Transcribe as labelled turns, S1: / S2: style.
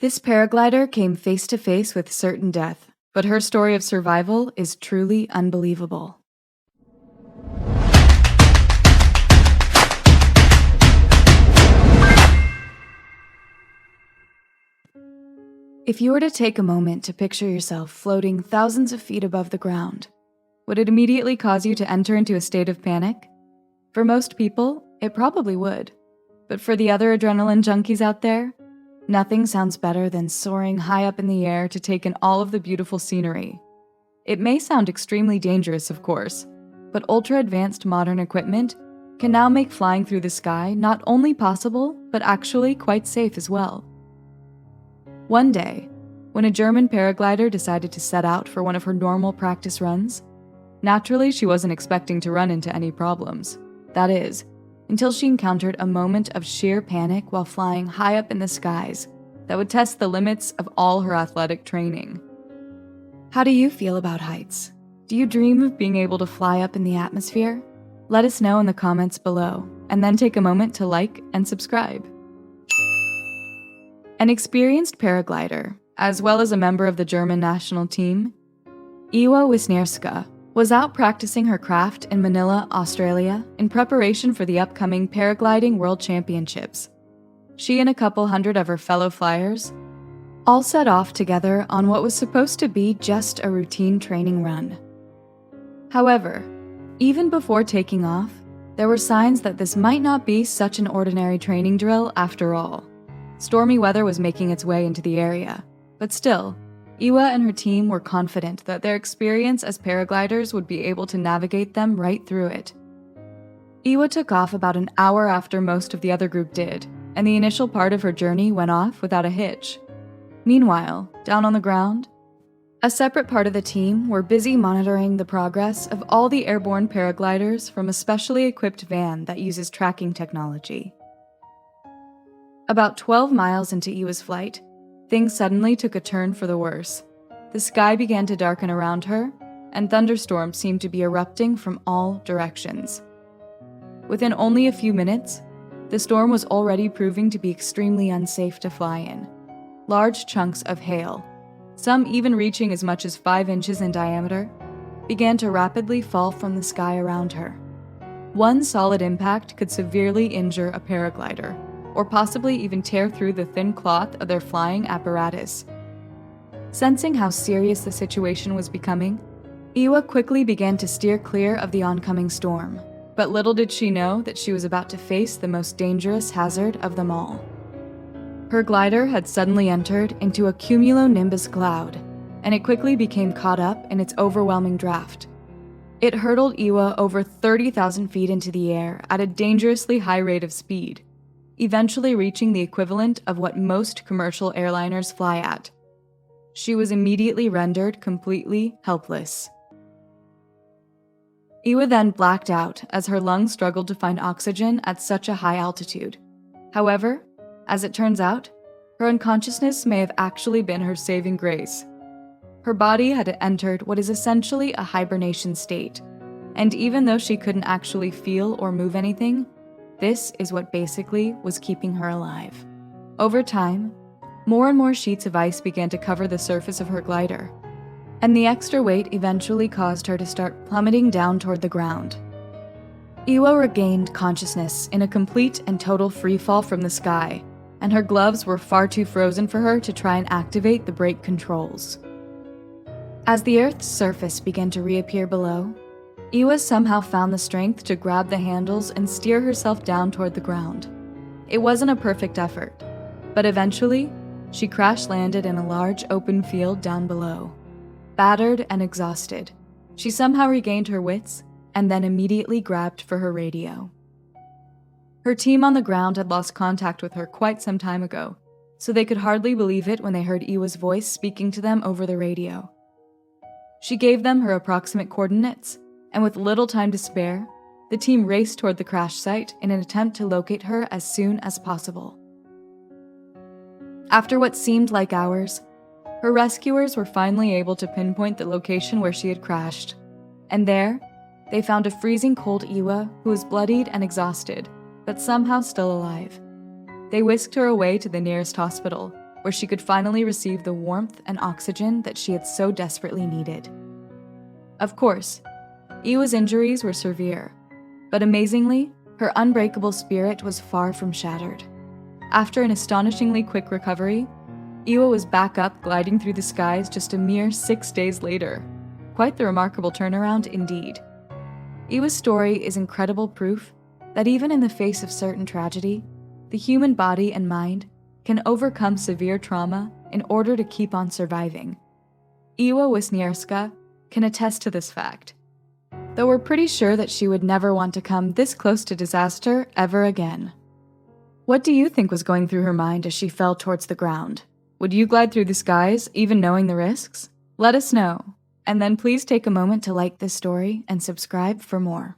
S1: This paraglider came face to face with certain death, but her story of survival is truly unbelievable. If you were to take a moment to picture yourself floating thousands of feet above the ground, would it immediately cause you to enter into a state of panic? For most people, it probably would. But for the other adrenaline junkies out there, nothing sounds better than soaring high up in the air to take in all of the beautiful scenery. It may sound extremely dangerous, of course, but ultra-advanced modern equipment can now make flying through the sky not only possible, but actually quite safe as well. One day, when a German paraglider decided to set out for one of her normal practice runs, naturally she wasn't expecting to run into any problems. That is, until she encountered a moment of sheer panic while flying high up in the skies that would test the limits of all her athletic training. How do you feel about heights? Do you dream of being able to fly up in the atmosphere? Let us know in the comments below, and then take a moment to like and subscribe. An experienced paraglider, as well as a member of the German national team, Iwa Wisniewska, was out practicing her craft in Manila, Australia, in preparation for the upcoming Paragliding World Championships. She and a couple hundred of her fellow flyers all set off together on what was supposed to be just a routine training run. However, even before taking off, there were signs that this might not be such an ordinary training drill after all. Stormy weather was making its way into the area, but still, Iwa and her team were confident that their experience as paragliders would be able to navigate them right through it. Iwa took off about an hour after most of the other group did, and the initial part of her journey went off without a hitch. Meanwhile, down on the ground, a separate part of the team were busy monitoring the progress of all the airborne paragliders from a specially equipped van that uses tracking technology. About 12 miles into Iwa's flight, things suddenly took a turn for the worse. The sky began to darken around her, and thunderstorms seemed to be erupting from all directions. Within only a few minutes, the storm was already proving to be extremely unsafe to fly in. Large chunks of hail, some even reaching as much as 5 inches in diameter, began to rapidly fall from the sky around her. One solid impact could severely injure a paraglider, or possibly even tear through the thin cloth of their flying apparatus. Sensing how serious the situation was becoming, Iwa quickly began to steer clear of the oncoming storm, but little did she know that she was about to face the most dangerous hazard of them all. Her glider had suddenly entered into a cumulonimbus cloud, and it quickly became caught up in its overwhelming draft. It hurtled Iwa over 30,000 feet into the air at a dangerously high rate of speed, eventually reaching the equivalent of what most commercial airliners fly at. She was immediately rendered completely helpless. Iwa then blacked out as her lungs struggled to find oxygen at such a high altitude. However, as it turns out, her unconsciousness may have actually been her saving grace. Her body had entered what is essentially a hibernation state, and even though she couldn't actually feel or move anything, this is what basically was keeping her alive. Over time, more and more sheets of ice began to cover the surface of her glider, and the extra weight eventually caused her to start plummeting down toward the ground. Iwa regained consciousness in a complete and total freefall from the sky, and her gloves were far too frozen for her to try and activate the brake controls. As the Earth's surface began to reappear below, Iwa somehow found the strength to grab the handles and steer herself down toward the ground. It wasn't a perfect effort, but eventually, she crash-landed in a large open field down below. Battered and exhausted, she somehow regained her wits and then immediately grabbed for her radio. Her team on the ground had lost contact with her quite some time ago, so they could hardly believe it when they heard Iwa's voice speaking to them over the radio. She gave them her approximate coordinates, and with little time to spare, the team raced toward the crash site in an attempt to locate her as soon as possible. After what seemed like hours, her rescuers were finally able to pinpoint the location where she had crashed, and there, they found a freezing cold Iwa who was bloodied and exhausted, but somehow still alive. They whisked her away to the nearest hospital, where she could finally receive the warmth and oxygen that she had so desperately needed. Of course, Iwa's injuries were severe, but amazingly, her unbreakable spirit was far from shattered. After an astonishingly quick recovery, Iwa was back up gliding through the skies just a mere 6 days later. Quite the remarkable turnaround indeed. Iwa's story is incredible proof that even in the face of certain tragedy, the human body and mind can overcome severe trauma in order to keep on surviving. Iwa Wisniewska can attest to this fact, though we're pretty sure that she would never want to come this close to disaster ever again. What do you think was going through her mind as she fell towards the ground? Would you glide through the skies, even knowing the risks? Let us know, and then please take a moment to like this story and subscribe for more.